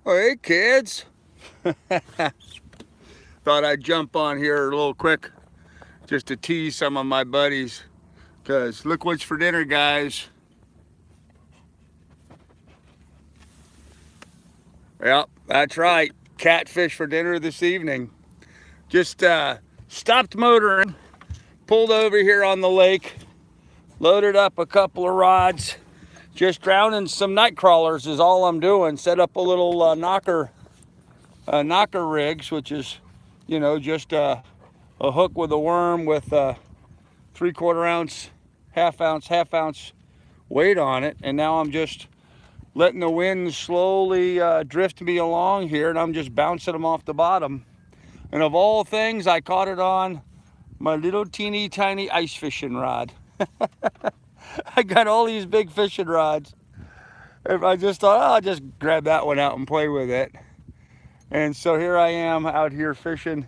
Oh, hey kids. Thought I'd jump on here a little quick just to tease some of my buddies. Because look what's for dinner, guys. Yep, that's right. Catfish for dinner this evening. Just stopped motoring, pulled over here on the lake, loaded up a couple of rods. Just drowning some night crawlers is all I'm doing. Set up a little knocker rigs, which is, you know, just a hook with a worm with a 3/4 ounce, half ounce weight on it. And now I'm just letting the wind slowly drift me along here, and I'm just bouncing them off the bottom. And of all things, I caught it on my little teeny tiny ice fishing rod. I got all these big fishing rods. I just thought, oh, I'll just grab that one out and play with it. And so here I am out here fishing,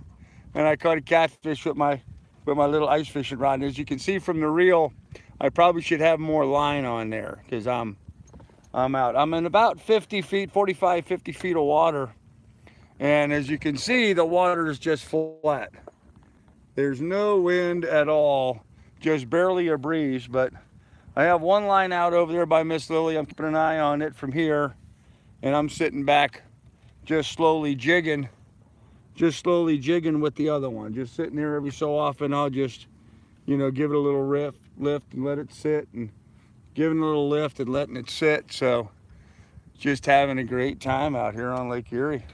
and I caught a catfish with my little ice fishing rod. And as you can see from the reel, I probably should have more line on there because I'm out. I'm in about 50 feet, 45, 50 feet of water. And as you can see, the water is just flat. There's no wind at all, just barely a breeze. But I have one line out over there by Miss Lily. I'm keeping an eye on it from here, and I'm sitting back just slowly jigging with the other one. Just sitting there every so often. I'll just, you know, give it a little lift and let it sit, and giving a little lift and letting it sit. So just having a great time out here on Lake Erie.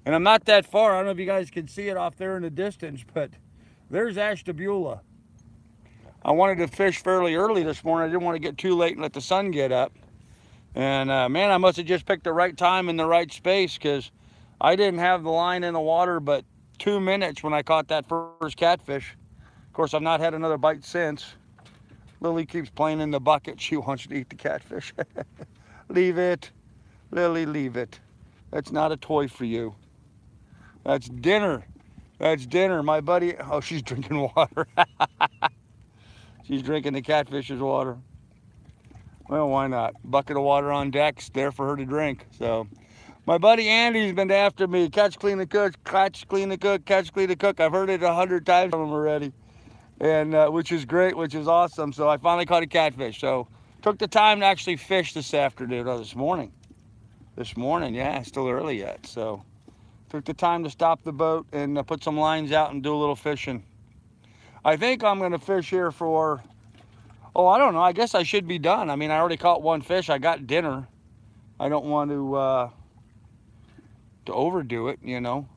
And I'm not that far. I don't know if you guys can see it off there in the distance, but there's Ashtabula. I wanted to fish fairly early this morning. I didn't want to get too late and let the sun get up. And man, I must have just picked the right time and the right space, because I didn't have the line in the water but 2 minutes when I caught that first catfish. Of course, I've not had another bite since. Lily keeps playing in the bucket. She wants to eat the catfish. Leave it, Lily, leave it. That's not a toy for you. That's dinner. That's dinner. My buddy, oh, she's drinking water. She's drinking the catfish's water. Well, why not? Bucket of water on deck's there for her to drink. So my buddy Andy's been after me. Catch, clean, and cook. Catch, clean, and cook. Catch, clean, and cook. I've heard it 100 times from him already, and which is great, which is awesome. So I finally caught a catfish. So took the time to actually fish this afternoon, or this morning. This morning, yeah, it's still early yet. So took the time to stop the boat and put some lines out and do a little fishing. I think I'm going to fish here for, oh, I don't know. I guess I should be done. I mean, I already caught one fish. I got dinner. I don't want to overdo it, you know.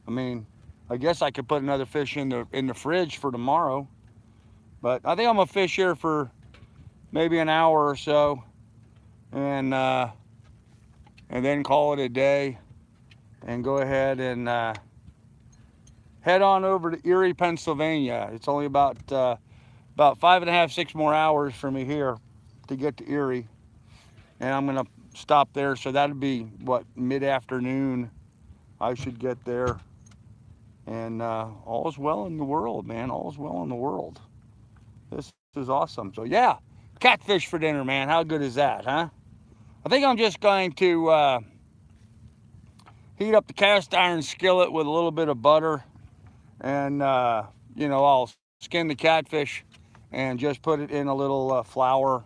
I mean, I guess I could put another fish in the fridge for tomorrow. But I think I'm gonna fish here for maybe an hour or so, and then call it a day, and go ahead and head on over to Erie, Pennsylvania. It's only about 5.5, 6 more hours for me here to get to Erie, and I'm gonna stop there. So that'd be what, mid-afternoon I should get there, and all is well in the world, man. All is well in the world. This is awesome. So yeah, catfish for dinner, man. How good is that, huh? I think I'm just going to heat up the cast iron skillet with a little bit of butter, and you know, I'll skin the catfish and just put it in a little flour.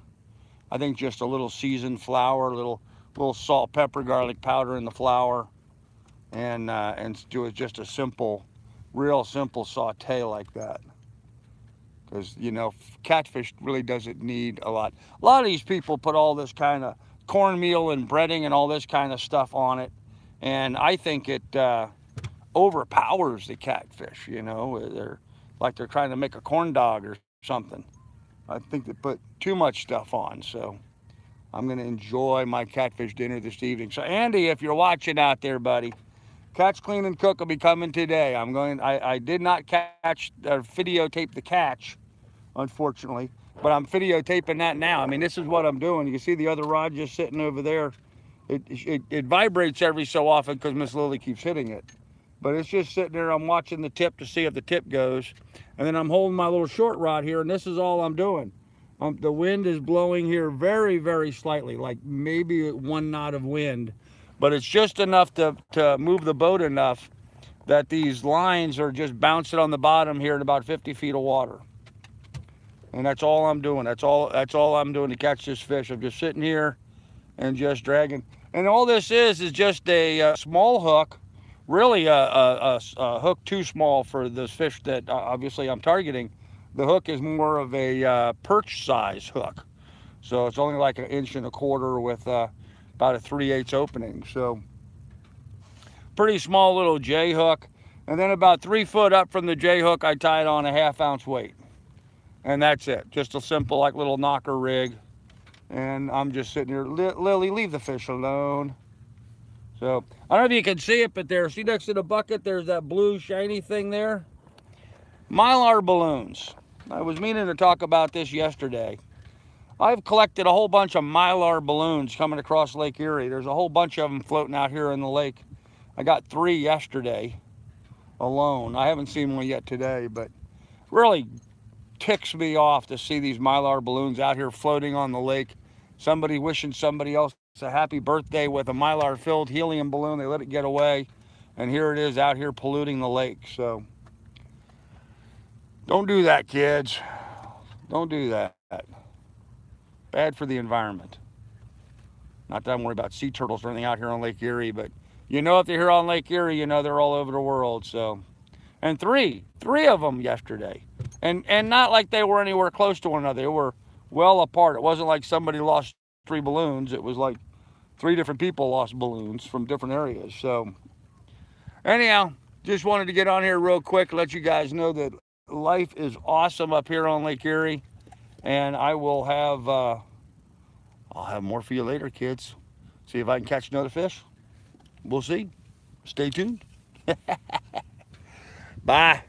I think just a little seasoned flour, a little salt, pepper, garlic powder in the flour, and do it just a simple, real simple saute like that. Because, you know, catfish really doesn't need a lot. A lot of these people put all this kind of cornmeal and breading and all this kind of stuff on it, and I think it overpowers the catfish. You know, they're trying to make a corn dog or something. I think they put too much stuff on. So I'm going to enjoy my catfish dinner this evening. So Andy, if you're watching out there, buddy, Catch, Clean, and Cook will be coming today. I did not catch or videotape the catch, unfortunately, but I'm videotaping that now. I mean, this is what I'm doing. You can see the other rod just sitting over there. It vibrates every so often because Miss Lily keeps hitting it. But it's just sitting there. I'm watching the tip to see if the tip goes. And then I'm holding my little short rod here, and this is all I'm doing. The wind is blowing here very, very slightly, like maybe 1 knot of wind. but it's just enough to move the boat enough that these lines are just bouncing on the bottom here in about 50 feet of water. And that's all I'm doing. That's all I'm doing to catch this fish. I'm just sitting here and just dragging. And all this is just a small hook, really a hook too small for this fish that obviously I'm targeting. The hook is more of a perch size hook. So it's only like 1.25 inches with about a 3/8 opening. So pretty small little J hook. And then about 3 foot up from the J hook, I tied on a 1/2 ounce weight. And that's it. Just a simple like little knocker rig. And I'm just sitting here. Lily, leave the fish alone. So I don't know if you can see it, but there, see next to the bucket, there's that blue shiny thing there. Mylar balloons. I was meaning to talk about this yesterday. I've collected a whole bunch of Mylar balloons coming across Lake Erie. There's a whole bunch of them floating out here in the lake. I got 3 yesterday alone. I haven't seen one yet today, but really ticks me off to see these Mylar balloons out here floating on the lake. Somebody wishing somebody else a happy birthday with a Mylar filled helium balloon. They let it get away, and here it is out here polluting the lake. So don't do that, kids. Don't do that. Bad for the environment. Not that I'm worried about sea turtles or anything out here on Lake Erie, but you know if they're here on Lake Erie, you know they're all over the world. So, and three of them yesterday, and not like they were anywhere close to one another. They were well apart. It wasn't like somebody lost 3 balloons. It was like 3 different people lost balloons from different areas. So anyhow, just wanted to get on here real quick, let you guys know that life is awesome up here on Lake Erie, and I will have I'll have more for you later, kids. See if I can catch another fish. We'll see. Stay tuned. Bye.